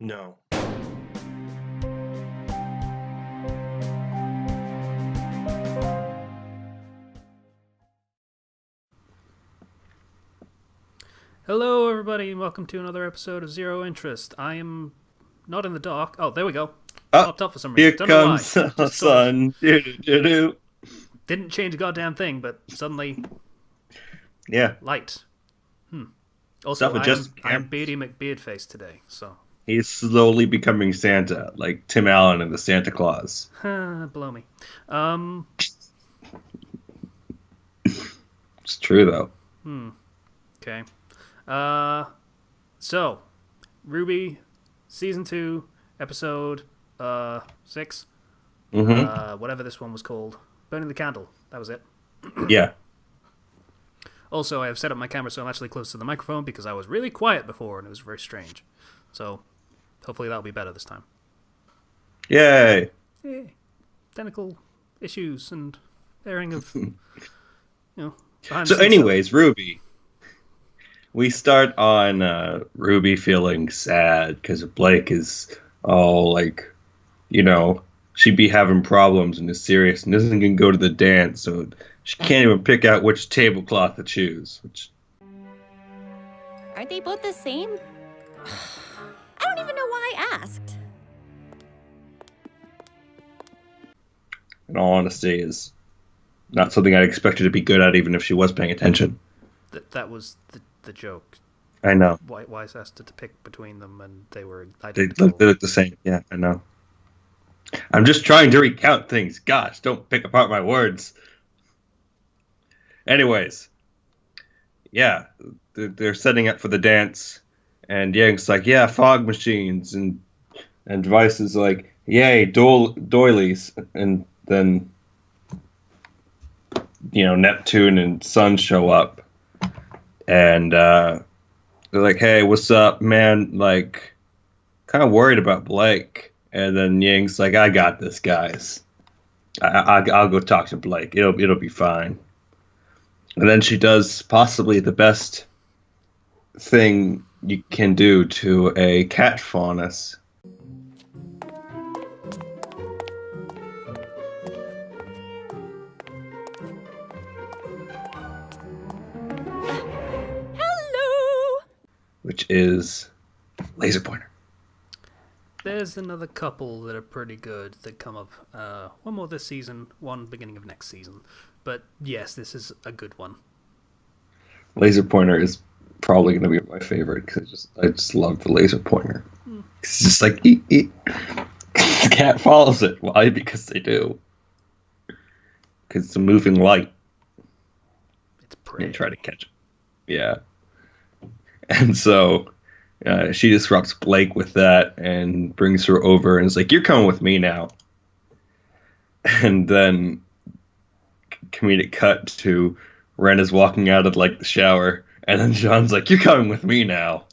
No. Hello, everybody, and welcome to another episode of Zero Interest. I am not in the dock. Oh, there we go. Oh, Popped up for some reason. here Don't know why. comes the Just sort of sun. Do-do-do-do. didn't change a goddamn thing, but suddenly Yeah, light. Also, stuff adjusts. I'm Beardy McBeardface today, so He's slowly becoming Santa, like Tim Allen and the Santa Claus. blow me. It's true though. Okay. So RWBY season 2, episode 6. Whatever this one was called, burning the candle. That was it. Yeah. Also, I have set up my camera so I'm actually close to the microphone because I was really quiet before and it was very strange. So, hopefully that'll be better this time. Yay. Yay. Technical issues and airing of, behind So, the scenes anyways, Ruby. We start on Ruby feeling sad because Blake is all like, she'd be having problems and is serious and isn't going to go to the dance, so she can't even pick out which tablecloth to choose. Aren't they both the same? I don't even know why I asked. In all honesty, is not something I'd expect her to be good at, even if she was paying attention. That was the joke. I know. Wise asked her to pick between them and they were They identical. look the same. Yeah, I know. I'm just trying to recount things. Gosh, don't pick apart my words. Anyways, yeah, they're setting up for the dance, and Yang's like, yeah, fog machines, and Vice is like, yay, doilies, and then, Neptune and Sun show up, and they're like, hey, what's up, man? Like, kind of worried about Blake, and then Yang's like, I got this, guys. I'll go talk to Blake. It'll be fine. And then she does possibly the best thing you can do to a cat faunus. Hello! Which is laser pointer. There's another couple that are pretty good that come up. One more this season, one beginning of next season. But yes, this is a good one. Laser pointer is probably going to be my favorite because I just love the laser pointer. It's just like eat. The cat follows it. Why? Because they do. Because it's a moving light. It's pretty. And try to catch it. Yeah. And so she disrupts Blake with that and brings her over and is like, you're coming with me now. And then comedic cut to Ren is walking out of the shower, and then John's like, you're coming with me now.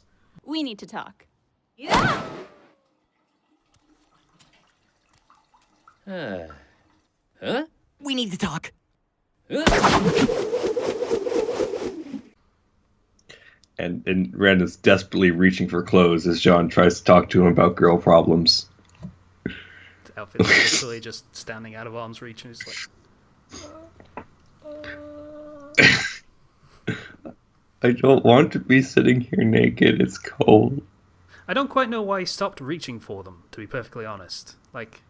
We need to talk. Yeah! Huh? We need to talk. And Ren is desperately reaching for clothes as John tries to talk to him about girl problems. The outfit's literally just standing out of arm's reach, and it's like, I don't want to be sitting here naked. It's cold. I don't quite know why he stopped reaching for them, to be perfectly honest. Like,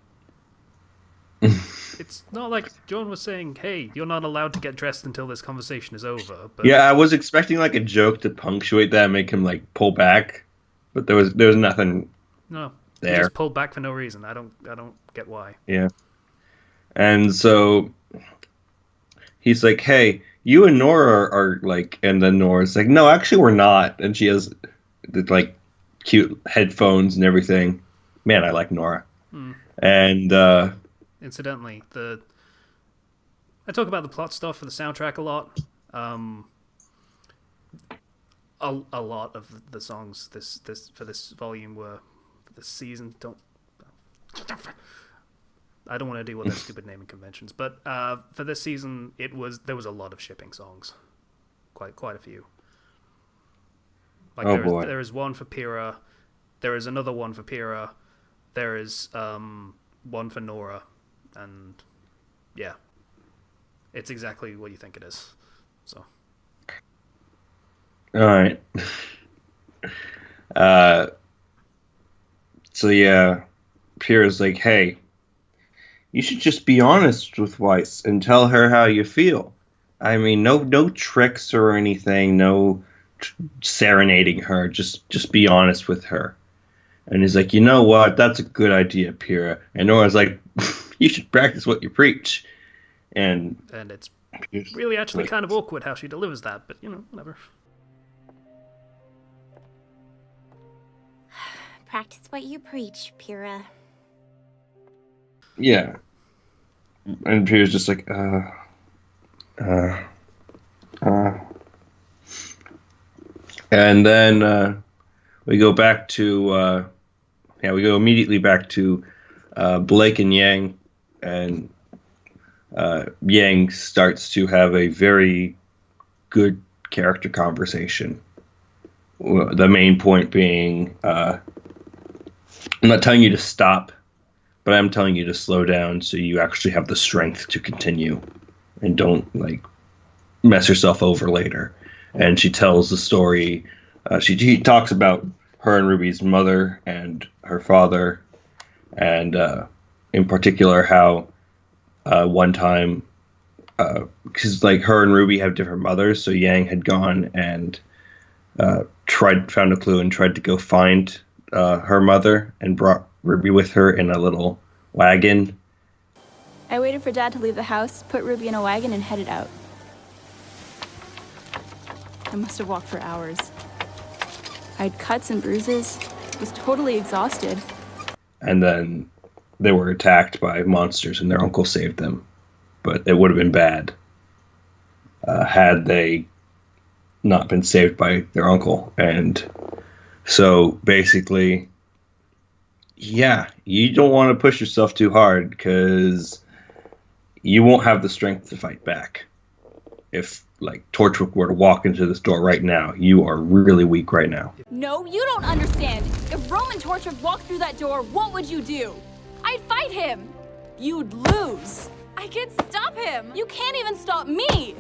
it's not like John was saying, hey, you're not allowed to get dressed until this conversation is over. But Yeah, I was expecting a joke to punctuate that and make him pull back, but there was nothing no, he there. just pulled back for no reason. I don't get why. Yeah. And so he's like, hey, you and Nora are and then Nora's like, no, actually we're not. And she has the cute headphones and everything. Man, I like Nora. And Incidentally, I talk about the plot stuff for the soundtrack a lot. A lot of the songs for this volume were for this season. I don't want to deal with their stupid naming conventions, but for this season, there was a lot of shipping songs, quite a few. Boy. There is one for Pyrrha, There is another one for Pyrrha. There is one for Nora, and yeah, it's exactly what you think it is. So, All right. So yeah, Pyrrha's like, hey, you should just be honest with Weiss and tell her how you feel. I mean, no tricks or anything, no serenading her. Just be honest with her. And he's like, you know what? That's a good idea, Pyrrha. And Nora's like, you should practice what you preach. And it's really actually kind of awkward how she delivers that, but whatever. Practice what you preach, Pyrrha. Yeah. And Pyrrha's just like, And then we go back to, we go immediately back to Blake and Yang, and Yang starts to have a very good character conversation. The main point being, I'm not telling you to stop, but I'm telling you to slow down so you actually have the strength to continue and don't mess yourself over later. And she tells the story. She talks about her and Ruby's mother and her father, and in particular how one time, because her and Ruby have different mothers, so Yang had gone and found a clue and tried to go find her mother and brought Ruby with her in a little wagon. I waited for Dad to leave the house, put Ruby in a wagon, and headed out. I must have walked for hours. I had cuts and bruises, was totally exhausted. And then they were attacked by monsters and their uncle saved them. But it would have been bad had they not been saved by their uncle. And so basically, yeah, you don't want to push yourself too hard because you won't have the strength to fight back. If Torchwick were to walk into this door right now, you are really weak right now. No, you don't understand. If Roman Torchwick walked through that door, what would you do? I'd fight him. You'd lose. I can't stop him. You can't even stop me.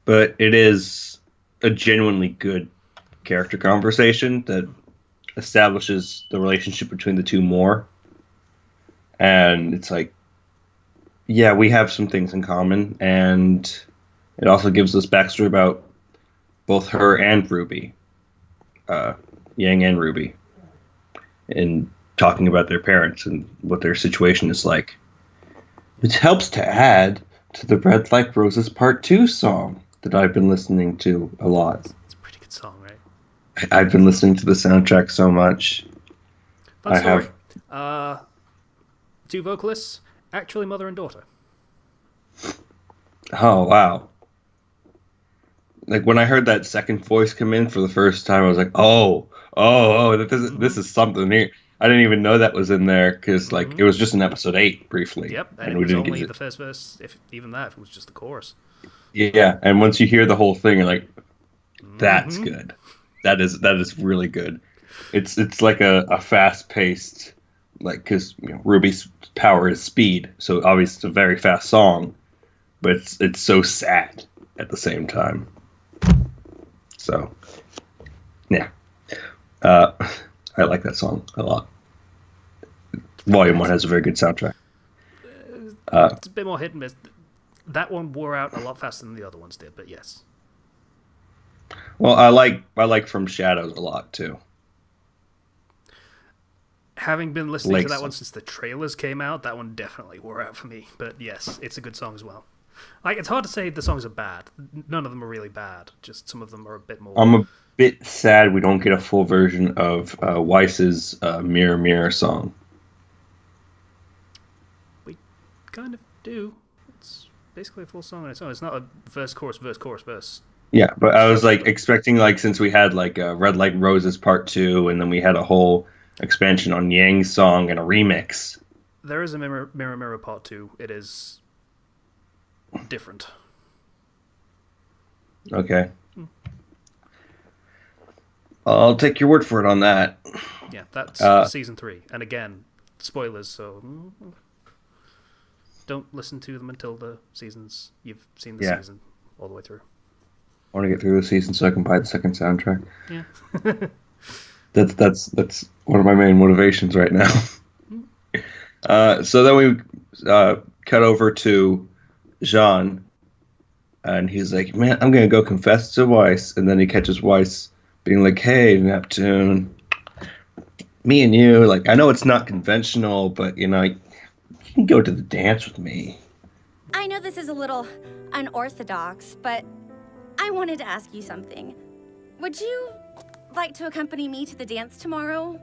But it is a genuinely good character conversation that establishes the relationship between the two more. And it's yeah, we have some things in common, and it also gives us backstory about both her and Ruby, Yang and Ruby, and talking about their parents and what their situation is like. Which helps to add to the Red Like Roses Part 2 song that I've been listening to a lot. It's a pretty good song, right? I've been listening to the soundtrack so much. Fun story. Two vocalists, actually mother and daughter. Oh, wow. When I heard that second voice come in for the first time, I was like, oh, this is something here. I didn't even know that was in there because it was just in episode 8 briefly. Yep, and it was only the first verse, if even that, if it was just the chorus. Yeah, and once you hear the whole thing, you're like, that's good. That is really good. It's like a fast-paced, because Ruby's power is speed, so obviously it's a very fast song, but it's so sad at the same time. So, yeah. I like that song a lot. Volume 1 has a very good soundtrack. It's a bit more hit and miss. That one wore out a lot faster than the other ones did, but yes. Well, I like From Shadows a lot too. Having been listening to that one since the trailers came out, that one definitely wore out for me. But yes, it's a good song as well. It's hard to say the songs are bad. None of them are really bad. Just some of them are a bit more. I'm a bit sad we don't get a full version of Weiss's Mirror Mirror song. We kind of do. It's basically a full song on its own. It's not a verse, chorus, verse, chorus, verse. Yeah, but I was expecting since we had Red Like Roses Part 2, and then we had a whole expansion on Yang's song and a remix. There is a Mirror Mirror Part 2. It is different. Okay. I'll take your word for it on that. Yeah, that's season 3. And again, spoilers, so don't listen to them until you've seen the season all the way through. I want to get through the season so I can buy the second soundtrack. Yeah. That's one of my main motivations right now. So then we cut over to Jean, and he's like, "Man, I'm gonna go confess to Weiss." And then he catches Weiss being like, "Hey, Neptune, me and you, like, I know it's not conventional, but you can go to the dance with me." I know this is a little unorthodox, but I wanted to ask you something. Would you like to accompany me to the dance tomorrow?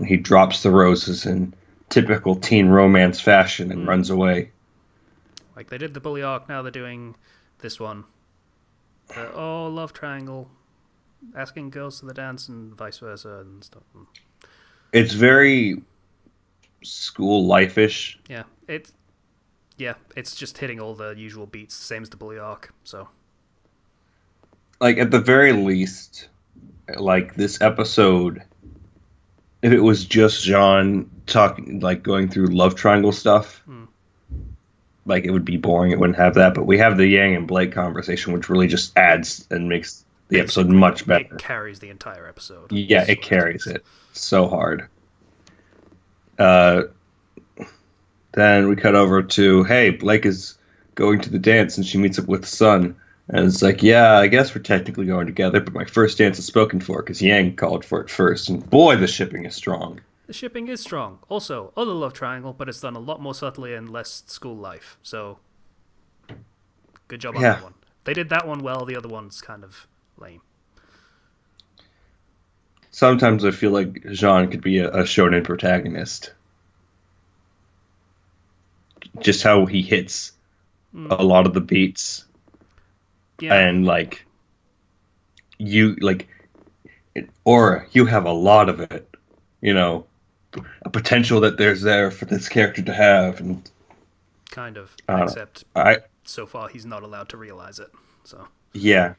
He drops the roses in typical teen romance fashion and runs away. Like they did the bully arc, now they're doing this one. Love triangle, asking girls to the dance and vice versa and stuff. It's very school life-ish. Yeah, it's just hitting all the usual beats, same as the bully arc. So, like at the very least, like this episode, if it was just Jean talking, like going through love triangle stuff, like it would be boring. It wouldn't have that. But we have the Yang and Blake conversation, which really just adds and makes the episode much better. It carries the entire episode. Yeah, it carries it so hard. Then we cut over to, hey, Blake is going to the dance, and she meets up with Sun. And it's like, yeah, I guess we're technically going together, but my first dance is spoken for because Yang called for it first. And boy, the shipping is strong. The shipping is strong. Also, other love triangle, but it's done a lot more subtly and less school life. So, good job on that one. They did that one well, the other one's kind of lame. Sometimes I feel like Jean could be a shonen protagonist. Just how he hits a lot of the beats. Yeah. And like Aura, you have a lot of it, a potential that there's there for this character to have, and kind of, except so far he's not allowed to realize it. So yeah.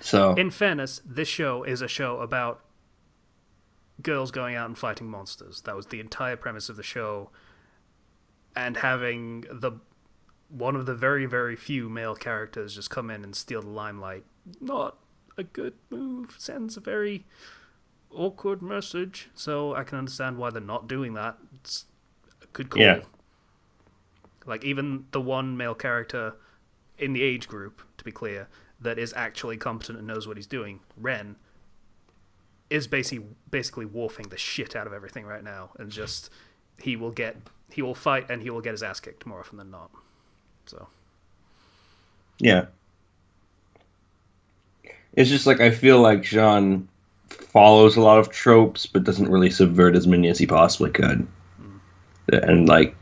So in fairness, this show is a show about girls going out and fighting monsters. That was the entire premise of the show, and having one of the very, very few male characters just come in and steal the limelight. Not a good move. Sends a very awkward message. So I can understand why they're not doing that. It's a good call. Yeah. Like, even the one male character in the age group, to be clear, that is actually competent and knows what he's doing, Ren, is basically warfing the shit out of everything right now. And just, he will fight and he will get his ass kicked more often than not. So, yeah, it's just like I feel like Jean follows a lot of tropes, but doesn't really subvert as many as he possibly could. And like,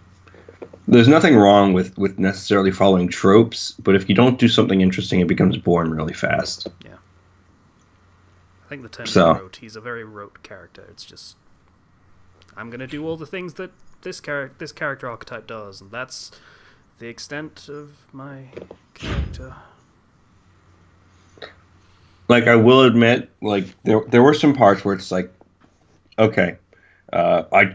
there's nothing wrong with necessarily following tropes, but if you don't do something interesting, it becomes boring really fast. Yeah, I think the term is rote. He's a very rote character. It's just, I'm gonna do all the things that this character archetype does, and that's the extent of my character. Like, I will admit, like, there were some parts where it's like, okay, I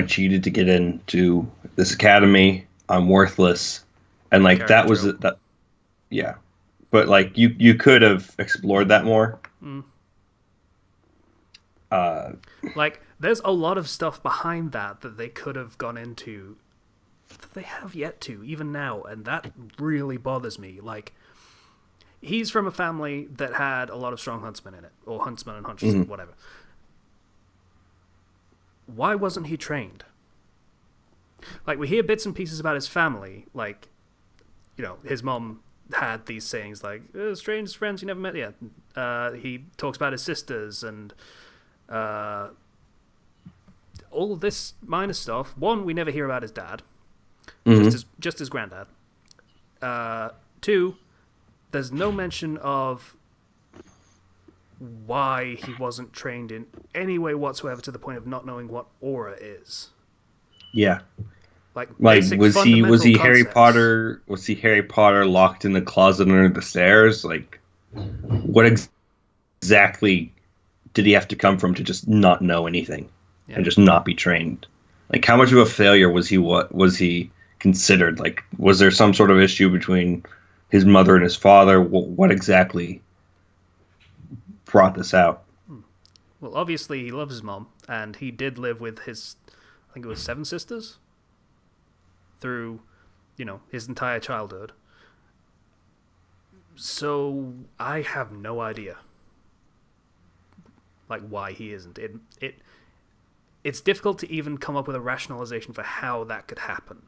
cheated to get into this academy. I'm worthless, and like that was that. Yeah, but like you could have explored that more. Like, there's a lot of stuff behind that they could have gone into. That they have yet to, even now, and that really bothers me. Like, he's from a family that had a lot of strong huntsmen in it, or huntsmen and huntress, whatever. Why wasn't he trained? Like, we hear bits and pieces about his family, like, his mom had these sayings like, strange friends you never met yet. He talks about his sisters and all this minor stuff. One, we never hear about his dad. Just his granddad. 2, there's no mention of why he wasn't trained in any way whatsoever to the point of not knowing what aura is. Yeah. Like Like, basic was he fundamental Harry concepts. Potter? Was he Harry Potter locked in the closet under the stairs? Like, what exactly did he have to come from to just not know anything Yeah. and just not be trained? Like, how much of a failure was he? What was he considered? Like, was there some sort of issue between his mother and his father? What exactly brought this out? Well, obviously he loves his mom, and he did live with his, I think it was 7 sisters, through, his entire childhood. So I have no idea, like, why he isn't. It's difficult to even come up with a rationalization for how that could happen,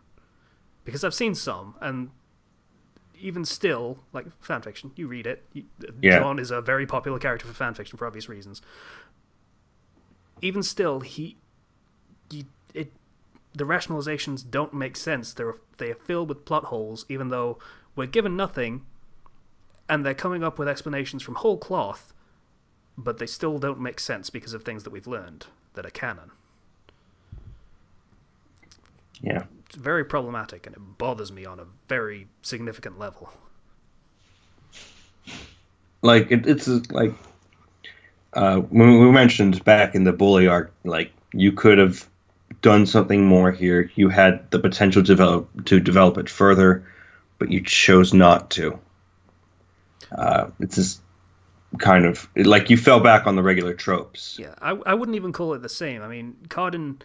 because I've seen some, and even still, like fanfiction, you read it. Yeah. John is a very popular character for fanfiction for obvious reasons. Even still, the rationalizations don't make sense. They are filled with plot holes, even though we're given nothing, and they're coming up with explanations from whole cloth, but they still don't make sense because of things that we've learned that are canon. Yeah. It's very problematic, and it bothers me on a very significant level. Like, it's like when we mentioned back in the bully arc, like, you could have done something more here. You had the potential to develop it further, but you chose not to. It's just kind of like you fell back on the regular tropes. Yeah, I wouldn't even call it the same. I mean, Cardin,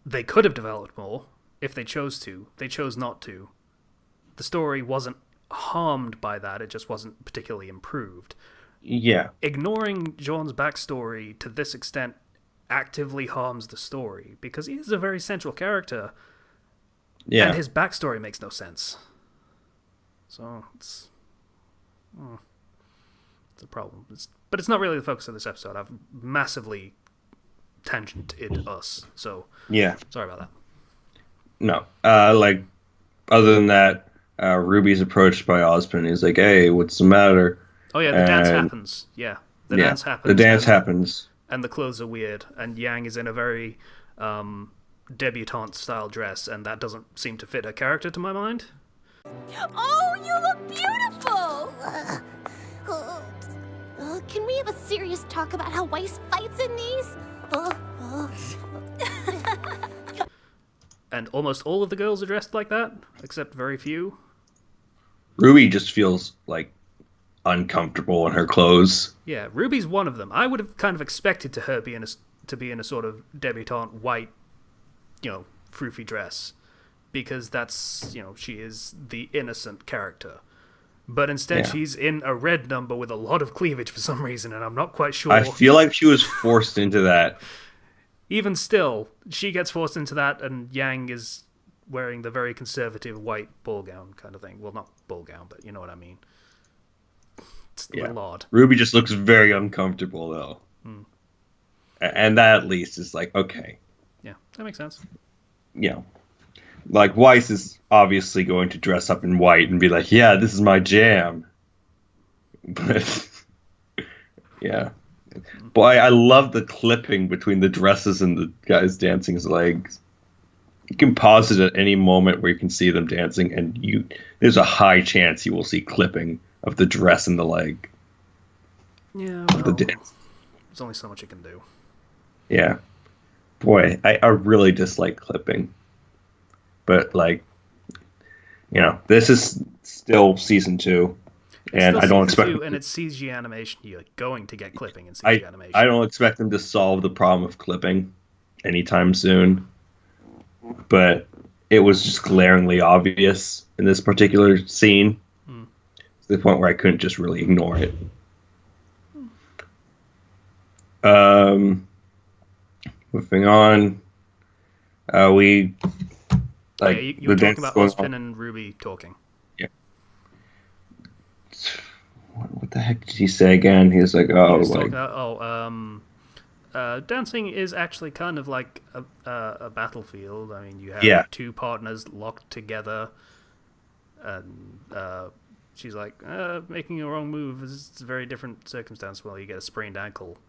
they could have developed more if they chose to. They chose not to. The story wasn't harmed by that, it just wasn't particularly improved. Yeah. Ignoring Jean's backstory to this extent actively harms the story, because he is a very central character, Yeah. and his backstory makes no sense. So, it's a problem. But it's not really the focus of this episode. I've massively tangented us, so Yeah. sorry about that. No. Like, other than that, Ruby's approached by Ozpin. He's like, "Hey, what's the matter?" Oh yeah, the dance And- happens. Yeah, the dance happens. The dance and- happens. and the clothes are weird, and Yang is in a very debutante-style dress, and that doesn't seem to fit her character, to my mind. Oh, you look beautiful! Can we have a serious talk about how Weiss fights in these? And almost all of the girls are dressed like that, except very few. Ruby just feels, like, uncomfortable in her clothes. Yeah, Ruby's one of them. I would have kind of expected her to be in a sort of debutante white, froofy dress, because that's, she is the innocent character. But instead, Yeah. she's in a red number with a lot of cleavage for some reason, and I'm not quite sure. I feel like she was forced into that. Even still, she gets forced into that, and Yang is wearing the very conservative white ball gown kind of thing. Well, not ball gown, but you know what I mean. It's a little odd. Ruby just looks very uncomfortable, though. And that, at least, is like, okay. Yeah, that makes sense. Like, Weiss is obviously going to dress up in white and be like, yeah, this is my jam. But, yeah. Boy, I love the clipping between the dresses and the guys dancing's legs. You can pause it at any moment where you can see them dancing, and there's a high chance you will see clipping of the dress and the leg Yeah, of the dance. there's only so much you can do. Yeah. Boy, I really dislike clipping. But, like, this is still season 2. And I don't expect... And it's CG animation. You're going to get clipping in CG animation. I don't expect them to solve the problem of clipping anytime soon. But it was just glaringly obvious in this particular scene. To the point where I couldn't just really ignore it. Moving on. You were talking about Ozpin and Ruby talking. Yeah. What the heck did he say again? He was like, dancing is actually kind of like a battlefield. I mean, you have two partners locked together, and she's like, making a wrong move is a very different circumstance. Well, you get a sprained ankle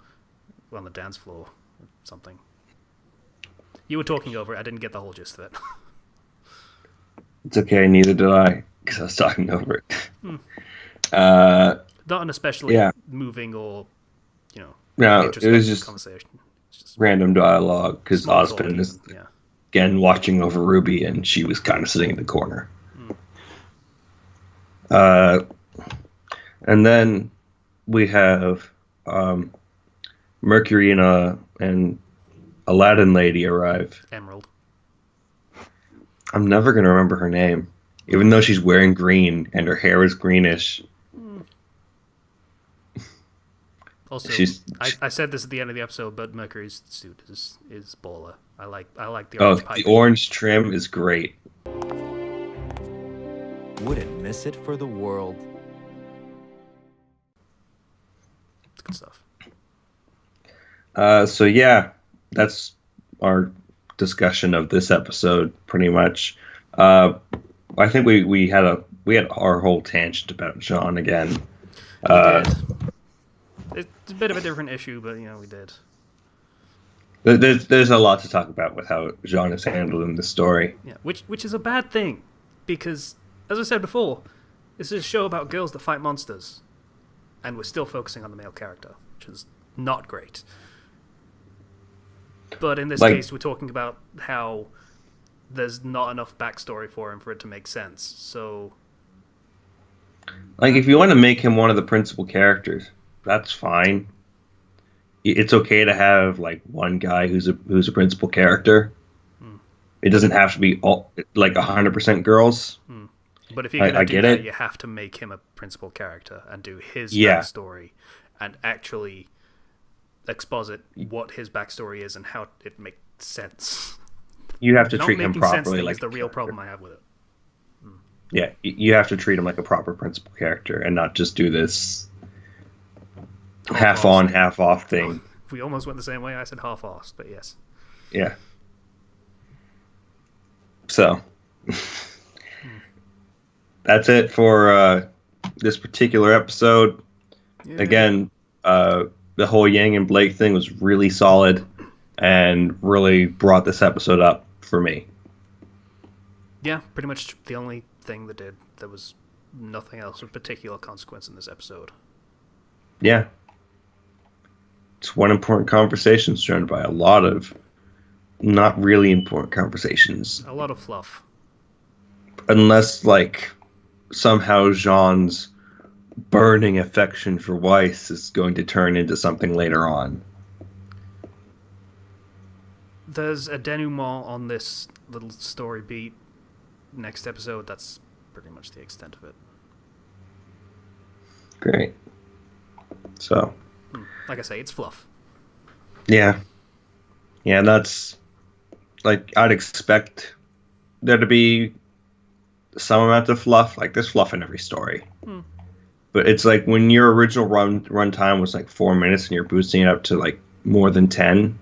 on the dance floor or something. You were talking over it. I didn't get the whole gist of it. It's okay, neither did I, because I was talking over it. Not an especially moving or, No, it introspective was just conversation. It's just random dialogue, because small talk Ozpin is, even, again, watching over RWBY, and she was kind of sitting in the corner. And then we have Mercury and Aladdin lady arrive. Emerald. I'm never going to remember her name, even though she's wearing green and her hair is greenish. Also, I said this at the end of the episode, but Mercury's suit is baller. I like the orange pipe. The orange trim is great. Wouldn't miss it for the world. It's good stuff. So yeah, that's our discussion of this episode, pretty much. I think we had our whole tangent about Jean again. It's a bit of a different issue, but we did. There's a lot to talk about with how Jean is handled in the story. Yeah, which is a bad thing, because as I said before, this is a show about girls that fight monsters, and we're still focusing on the male character, which is not great. But in this case, we're talking about how there's not enough backstory for him for it to make sense. So, if you want to make him one of the principal characters, that's fine. It's okay to have one guy who's a principal character. It doesn't have to be all 100% girls. But if you're gonna do that, you have to make him a principal character and do his backstory and actually exposit what his backstory is and how it makes sense. You have to treat him properly. Is the real problem I have with it. Yeah, you have to treat him like a proper principal character and not just do this half on, half off thing. We almost went the same way. I said half-assed, but yes. Yeah. So, that's it for this particular episode. Yeah. Again, the whole Yang and Blake thing was really solid and really brought this episode up for me. Yeah, pretty much the only thing that did. There was nothing else of particular consequence in this episode. Yeah. It's one important conversation surrounded by a lot of not really important conversations. A lot of fluff. Unless, somehow Jean's burning affection for Weiss is going to turn into something later on. There's a denouement on this little story beat next episode. That's pretty much the extent of it. Great. So, like I say, it's fluff. Yeah. Yeah, that's I'd expect there to be some amount of fluff. There's fluff in every story. But it's when your original run time was 4 minutes and you're boosting it up to more than 10.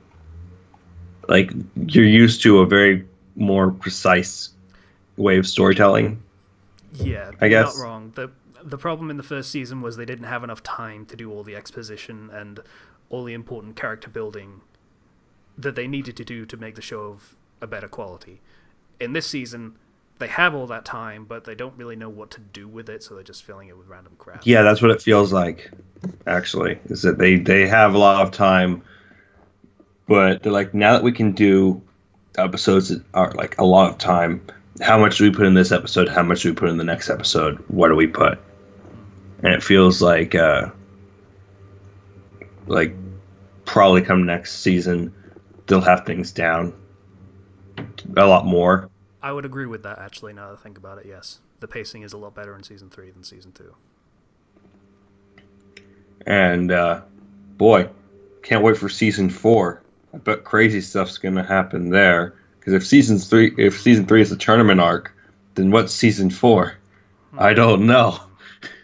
You're used to a very more precise way of storytelling. Yeah, I guess. Not wrong. The problem in the first season was they didn't have enough time to do all the exposition and all the important character building that they needed to do to make the show of a better quality. In this season, they have all that time, but they don't really know what to do with it, so they're just filling it with random crap. Yeah, that's what it feels like, actually, is that they have a lot of time, but they're now that we can do episodes that are a lot of time, how much do we put in this episode? How much do we put in the next episode? What do we put? And it feels probably come next season, they'll have things down a lot more. I would agree with that, actually, now that I think about it, yes. The pacing is a lot better in Season 3 than Season 2. And, boy, can't wait for Season 4. I bet crazy stuff's going to happen there. Because if Season 3 is the tournament arc, then what's Season 4? I don't know.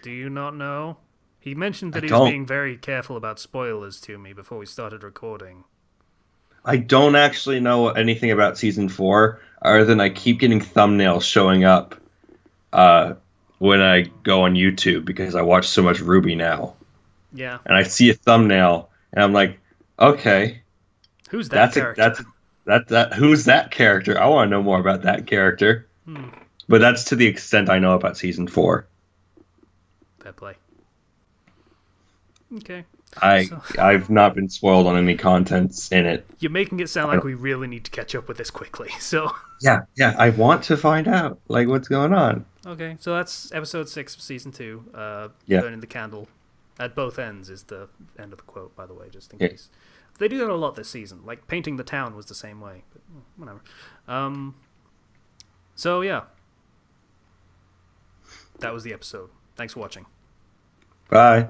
Do you not know? He mentioned that he was being very careful about spoilers to me before we started recording. I don't actually know anything about Season 4, other than I keep getting thumbnails showing up when I go on YouTube, because I watch so much RWBY now. Yeah. And I see a thumbnail, and I'm like, okay. Who's that character? Who's that character? I want to know more about that character. But that's to the extent I know about season 4. Fair play. Okay. I've not been spoiled on any contents in it. You're making it sound like we really need to catch up with this quickly. So Yeah, I want to find out like what's going on. okay, so that's episode 6 of season 2. Yeah. Burning the candle at both ends is the end of the quote, by the way, just in Yeah. case. They do that a lot this season. Like painting the town was the same way, but whatever. So yeah, that was the episode. Thanks for watching. Bye.